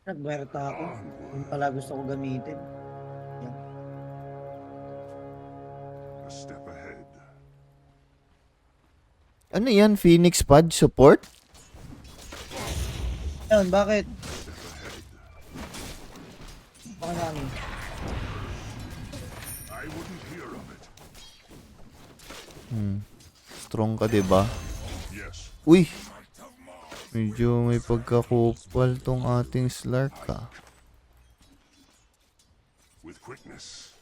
Nagberta ako. Yung pala gusto ko gamitin. Yan. A step ahead. Ano yan? Phoenix Pod support? Ayun, bakit? Baka na ano? I wouldn't hear of it. Strong ka, diba? Yes. Uy! Medyo may pagkakupal tong ating Slark, ah. With quickness.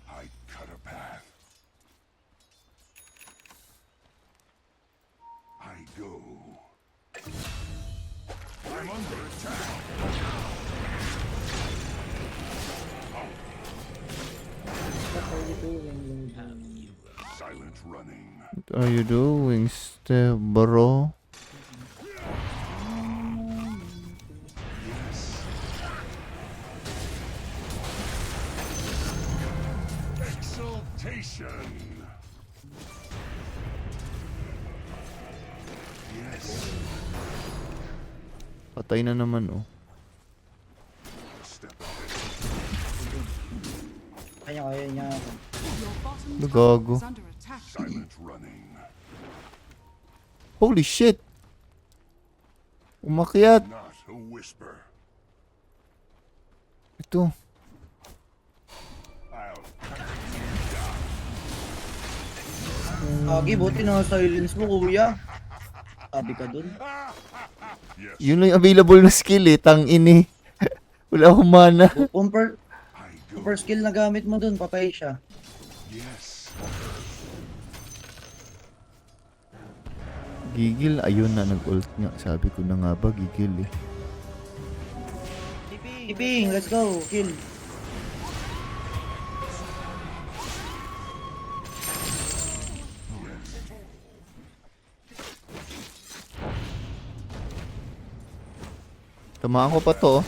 I cut a path. I go. I'm under attack. What are you doing? Silent running. What are you doing, Step bro? Exaltation. Yes. Patay na naman, oh. Step ahead. Kaya niya ako. Your bottom Gago. tower is under attack. Silent running. Holy shit! Umakyat! Not a whisper. Ito. I'll Agi, buti na silence mo, kuya. Sabi ka dun. yes. Yun lang yung available na skill, eh. Tang ini. Wala akong mana. Kung I go. per skill na gamit mo dun, patay siya. Yes. Gigil. Ayun na, nag-ult nga. Sabi ko na nga ba, gigil, eh. Tiping, let's go, kill. Tamaan ko pa to, oh.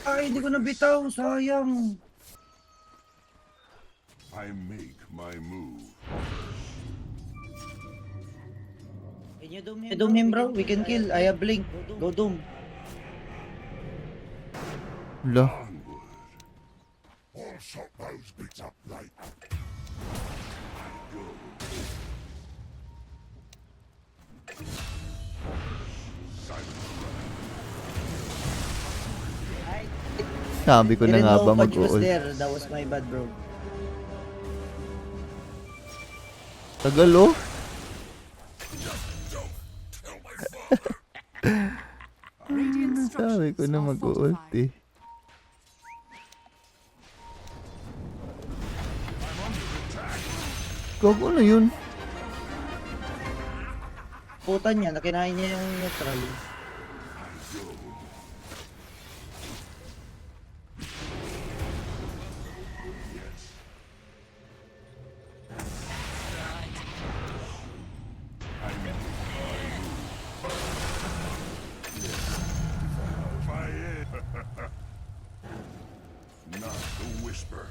Ay, hindi ko nabitaw, sayang. I make my move. Doom him, bro. We can kill. I have blink. Go Doom. Wala. All shot those bits up like. Sabi ko na Didn't nga know ba Pudge was mag-ult. there. That was my bad, bro. Tagal, oh. Radiant Sabi ko structures na are mag-ult, fortified. eh. Gago na yun. Putan niya, nakinain niya yung neutral. Fire. Not a whisper.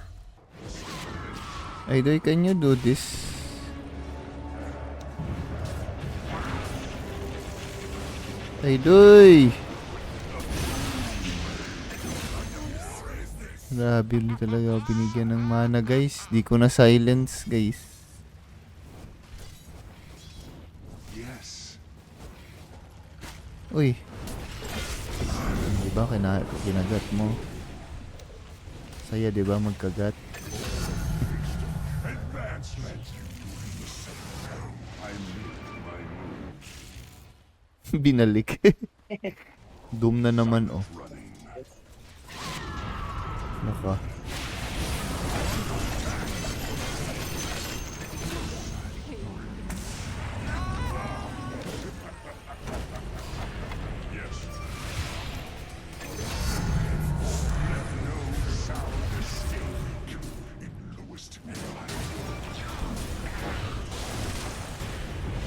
Idoy, can you do this? Idoy! Grabe ulit talaga ako binigyan ng mana, guys. Di ko na silence, guys. Yes. Uy. Diba kinagat mo? Saya, diba magkagat? Advancement. I make my move. Binalik. Doom na naman, oh. Running. Naka. Yes. Let no sound escape. In lowest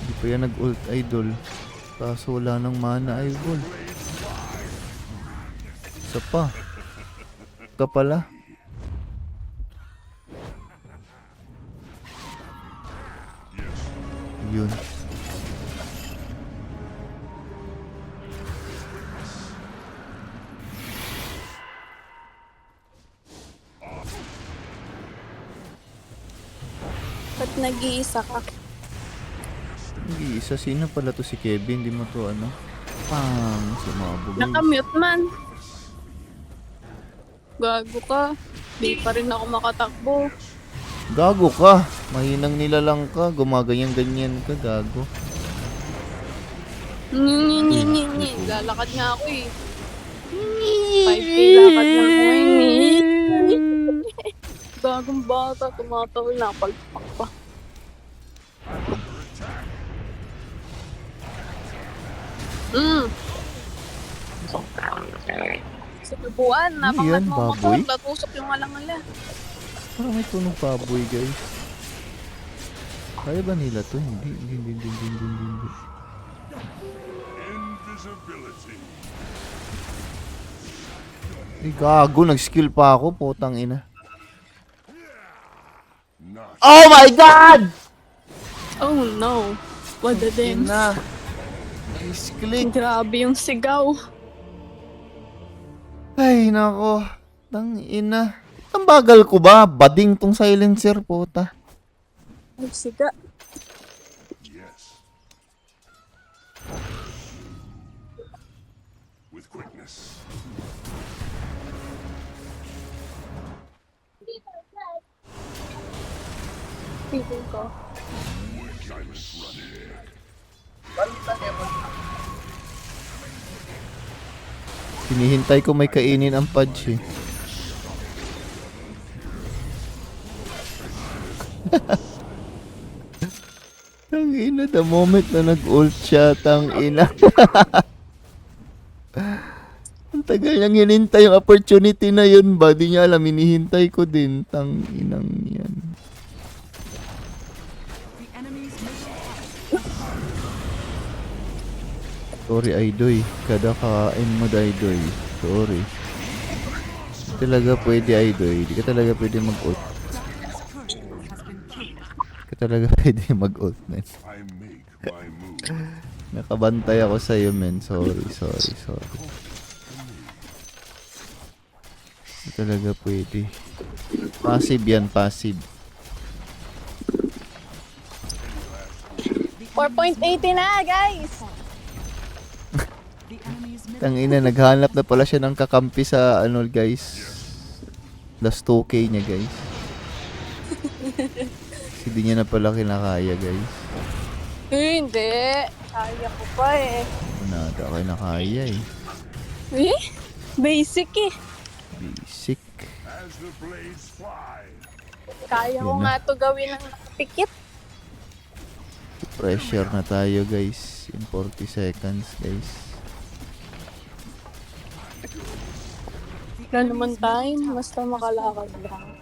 Hindi pa yan nag-ult, idol. Kaso wala nang mana, idol. Isa pa. Ka pala. Yun. Ba't nag-iisa ka? Isa, sino pala to si Kevin? Di mo to ano? Pang, sumabog. Nakamute man. Gago ka. Di pa rin ako makatakbo. Gago ka. Mahinang nilalang ka. Gumaganyan-ganyan ka, gago. Nyi. Lalakad nga ako eh. 5K lakad lang ako eh. Gagong bata. Tumatawal na. Palpak pa. Sa tubuan. Napangat yan, mo baboy? motor. Tatusok yung alangala. Parang may tunog baboy, guys. Kaya ba nila to? Hindi. Invisibility. Ay, gago. Nag-skill pa ako. Putang ina. Not Oh my God! Oh no. What the damn. Ina. Nice-click. Grabe yung sigaw. Ay, nako. Tang ina. Ang bagal ko ba? Bading tong silencer, puta. Ay, siga. yes. With quickness. Feeling ko. Silent running. Hinihintay ko may kainin ang Pudge eh. Tang ina, the moment na nag-ult siya, tang ina. Ang tagal niyang hinintay yung opportunity na yun ba? Di niya alam, hinihintay ko din. Tang inang yan. The enemy's middle tower. Sorry, Aidoy. Kada kain mo, Aidoy. Sorry. Di talaga pwede, Aidoy. Di ka talaga pwede mag-ult. Dire's courier has been killed. Di ka talaga pwede mag-ult, man. I make my move. Nakabantay ako sa'yo, men. Sorry. Di talaga pwede. Passive yan, passive. 4.80 na, guys! The enemy's middle Tangina, naghanap na pala siya ng kakampi sa ano, guys. Last 2K niya, guys. Kasi di niya na pala kinakaya, guys. Hindi. Kaya ko pa eh. Nada kayo nakaya eh. Eh? Basic eh. Basic. As the blades fly. Kaya ko Yun nga na. to gawin ng nakapikit. Pressure na tayo, guys. In 40 seconds, guys. Wala naman time. Basta makalakad lang.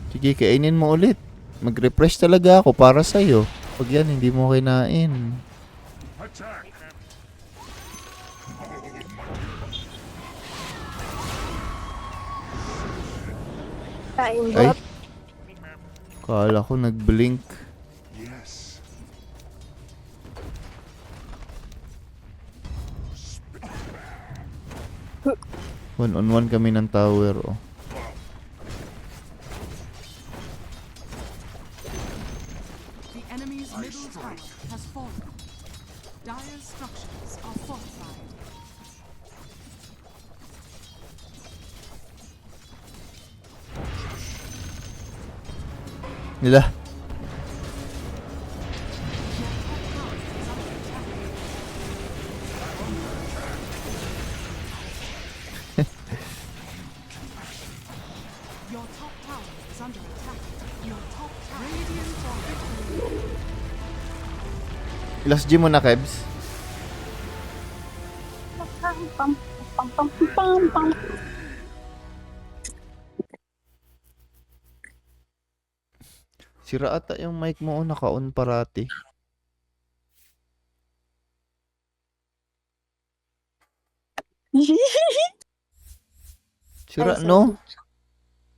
Sige, kainin mo ulit. Mag-refresh talaga ako para sa'yo. Pag yan, hindi mo kinain. Attack. Kain Ay. bot. Kala ko nag-blink. Yes. 1-on-1 kami ng tower, oh. The enemy's middle tower has fallen. Dire's structures are fortified. Nila. Your top tower is under attack. Your top tower. Radiant are victory. Last gym mo na, Kebs. Pam, pam, pam, pam, pam, pam. Sira ata yung mic mo, oh, naka-on parati. Sira, Ay, no? sorry.